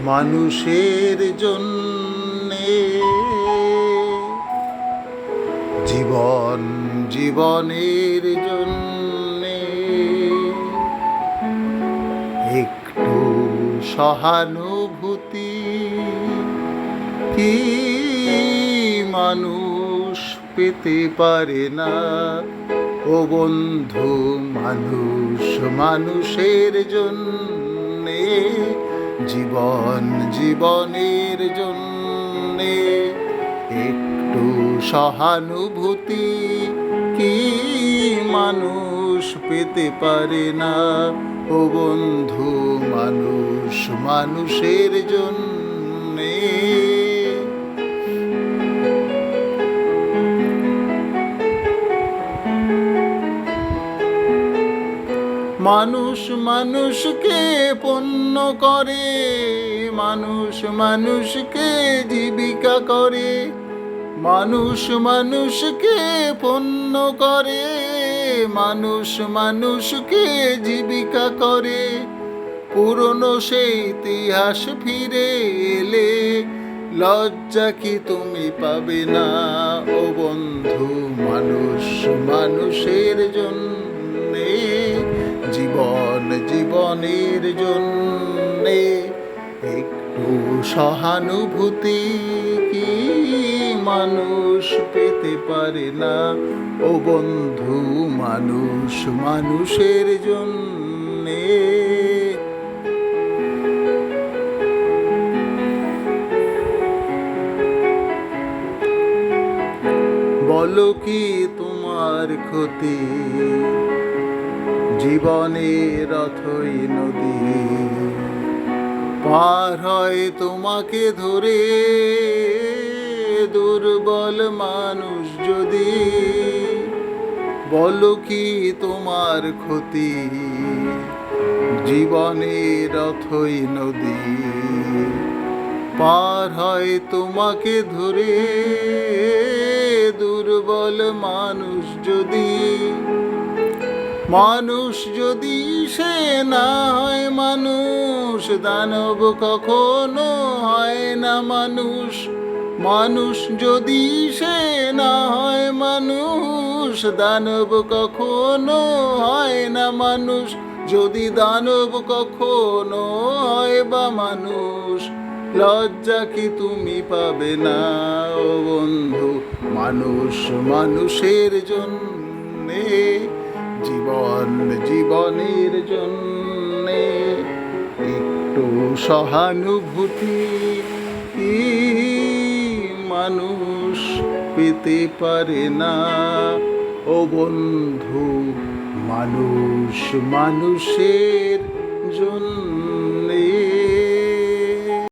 মানুষের জন্যে জীবন জীবনের জন্যে একটু সহানুভূতি কি মানুষ পেতে পারে না? ও বন্ধু, মানুষ মানুষের জন্যে জীবন জীবনের জন্যে একটু সহানুভূতি কি মানুষ পেতে পারে না? ও বন্ধু, মানুষ মানুষের জন্যে মানুষ মানুষকে পণ্য করে, মানুষ মানুষকে জীবিকা করে, মানুষ মানুষকে পণ্য করে, মানুষ মানুষকে জীবিকা করে। পুরনো সেই ইতিহাস ফিরে এলে লজ্জা কি তুমি পাবে না? ও বন্ধু, মানুষ মানুষের জন্যে জীবন জীবনের জন্যে একটু সহানুভূতি কি মানুষ পেতে পারে না? ও বন্ধু, মানুষ মানুষের জন্যে বলো কি তোমার ক্ষতি? জীবনের অথই নদী পার হয় তোমাকে ধরে দুর্বল মানুষ যদি। বলো কি তোমার ক্ষতি? জীবনের অথই নদী পার হয় তোমাকে ধরে দুর্বল মানুষ যদি। মানুষ যদি সে না হয় মানুষ, দানব কখনো হয় না মানুষ। মানুষ যদি সে না হয় মানুষ, দানব কখনো হয় না মানুষ। যদি দানব কখনো হয় বা মানুষ, লজ্জা কি তুমি পাবে না? ও বন্ধু, মানুষ মানুষের জন্যে জীবন জীবনের জন্যে একটু সহানুভূতি কি মানুষ পেতে পারে না? ও বন্ধু, মানুষ মানুষের জন্যে।